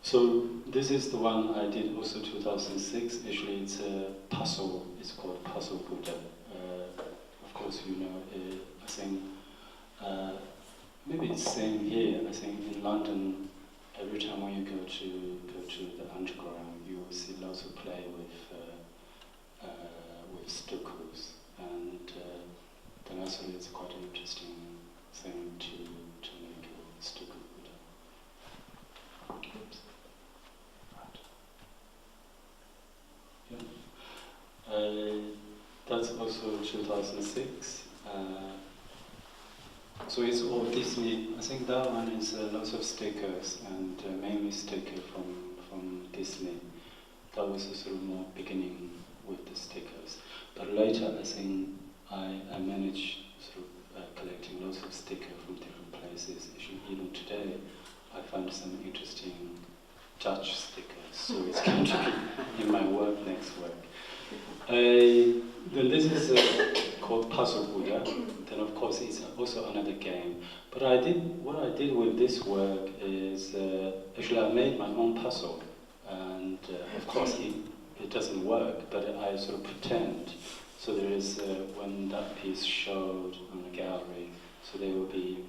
So this is the one I did also 2006. Actually, it's a puzzle. It's called Puzzle Buddha. Of course, you know. I think maybe it's the same here. I think in London, every time when you go to the underground, you will see lots of play with stuccos, and then also it's quite an interesting thing to make a stucco Buddha. Oops. Yeah. That's also 2006. So it's all Disney. I think that one is lots of stickers, and mainly sticker from Disney. That was a sort of more beginning with the stickers. But later, I think I managed sort of collecting lots of stickers from different places. Actually, even today, I find some interesting Dutch stickers. So it's going to be in my work next work. Then this is called Puzzle Buddha. Then of course it's also another game. But what I did with this work is actually I made my own puzzle, and of course it doesn't work, but I sort of pretend. So there is when that piece showed on the gallery, so there will be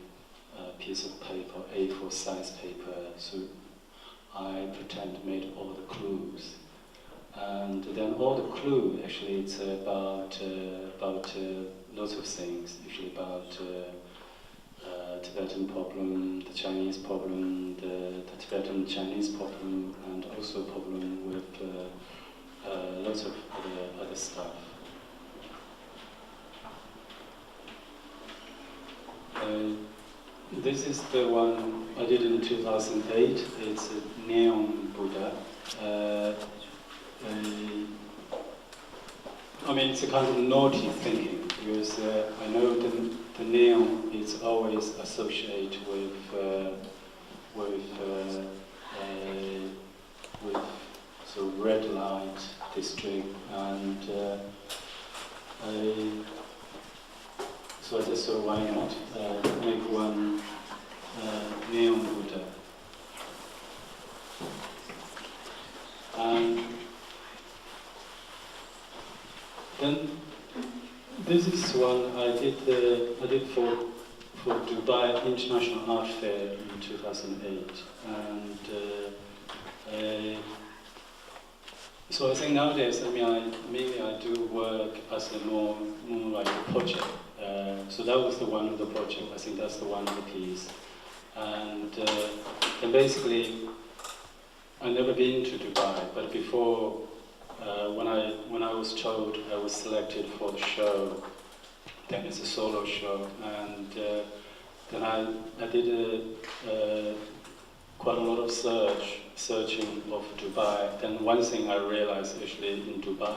a piece of paper, A4 size paper. So I pretend made all the clues. And then all the clue, actually, it's about lots of things. Actually, about Tibetan problem, the Chinese problem, the Tibetan Chinese problem, and also problem with lots of other stuff. This is the one I did in 2008. It's a neon Buddha. I mean, it's a kind of naughty thinking, because I know the neon is always associated with sort of red light district, and so I just thought, why not make one neon Buddha. And then this is one I did for Dubai International Art Fair in 2008, and so I think nowadays, I mean, maybe I do work as a more like a project. So that was the one of the project. I think that's the one of the piece, and basically, I've never been to Dubai, but before. When I was told I was selected for the show, then it's a solo show, and then I did quite a lot of searching of Dubai. Then one thing I realized actually in Dubai,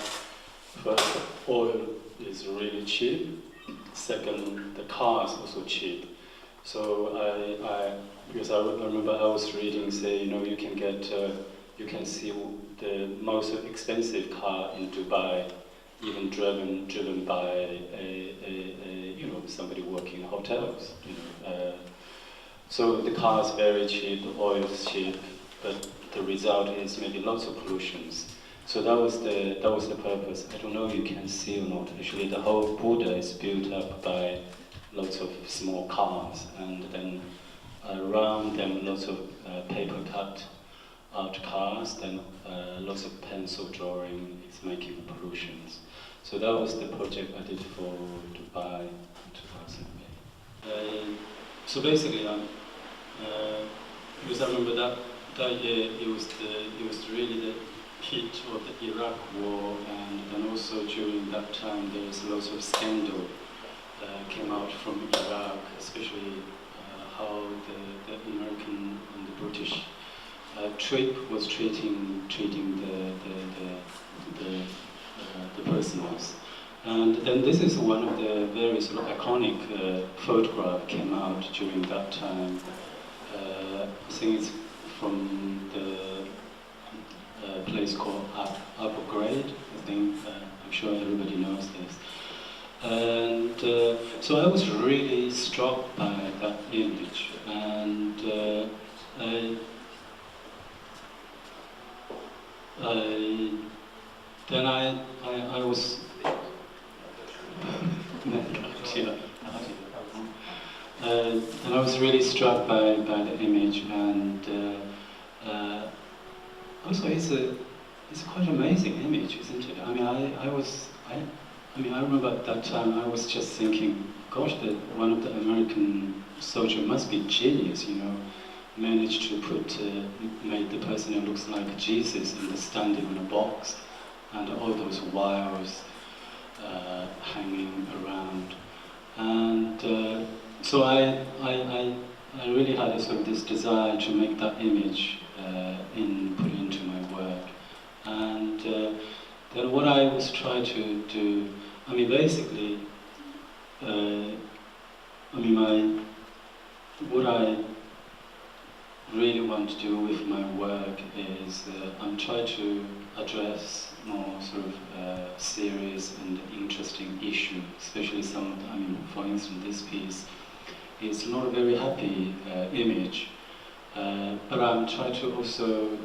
first, oil is really cheap. Second, the car is also cheap. So because I remember I was reading, say, you can get. You can see the most expensive car in Dubai, even driven by a somebody working in hotels. So the car is very cheap, the oil is cheap, but the result is maybe lots of pollutions. So that was the purpose. I don't know if you can see or not. Actually, the whole Buddha is built up by lots of small cars, and then around them lots of paper cut out cars, then lots of pencil drawing is making pollutions. So that was the project I did for Dubai in 2008. So basically, because I remember that year it was really the heat of the Iraq war, and then also during that time there was lots of scandal came out from Iraq, especially how the American and the British was treating the prisoners, and then this is one of the very sort of iconic photograph came out during that time. I think it's from the place called Upper Grade. I think I'm sure everybody knows this. And so I was really struck by that image, and then I was and I was really struck by the image, and also it's quite amazing image, isn't it? I mean, I remember at that time I was just thinking, gosh, that one of the American soldiers must be genius, you know, managed to made the person who looks like Jesus and standing on a box, and all those wires hanging around, and so I really had a sort of this desire to make that image put into my work, and then what I was trying to do, I mean, basically, what I really want to do with my work is I'm trying to address more sort of serious and interesting issues, especially some, I mean, for instance, this piece is not a very happy image, but I'm trying to also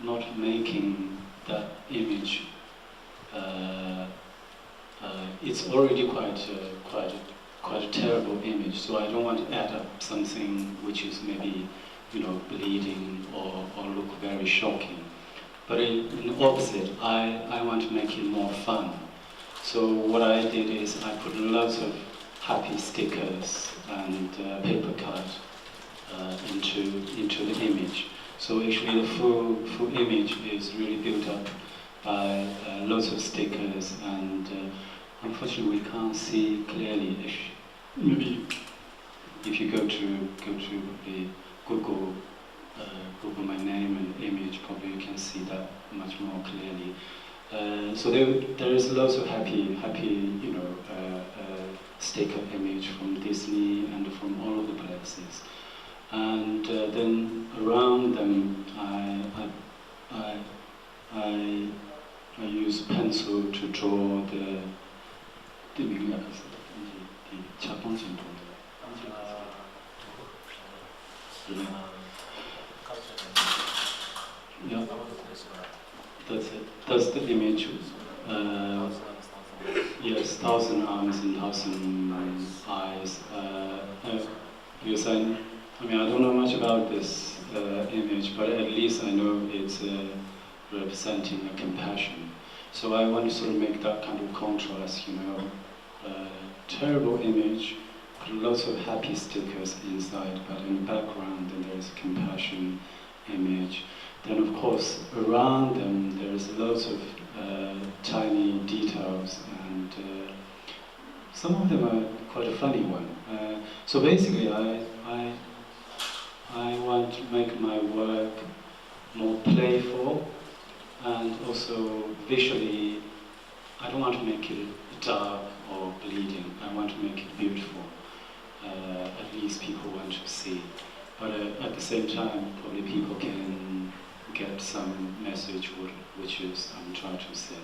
not making that image, it's already quite a terrible image, so I don't want to add up something which is maybe, you know, bleeding or look very shocking. But in the opposite, I want to make it more fun. So what I did is I put lots of happy stickers and paper cut into the image. So actually the full image is really built up by lots of stickers, and unfortunately we can't see clearly. Maybe if you go to the Google my name and image, probably you can see that much more clearly. So there is lots of happy, you know, sticker image from Disney and from all over the places. And then around them, I use pencil to draw the yeah, that's it. That's the image. Yes, 1,000 arms and 1,000 eyes. Because I mean, I don't know much about this image, but at least I know it's representing a compassion. So I want to sort of make that kind of contrast, you know. Terrible image, lots of happy stickers inside, but in the background then there's a compassion image. Then of course around them there's lots of tiny details, and some of them are quite a funny one. So basically I want to make my work more playful, and also visually I don't want to make it dark or bleeding. I want to make it beautiful. At least people want to see. But at the same time, probably people can get some message which is I'm trying to say.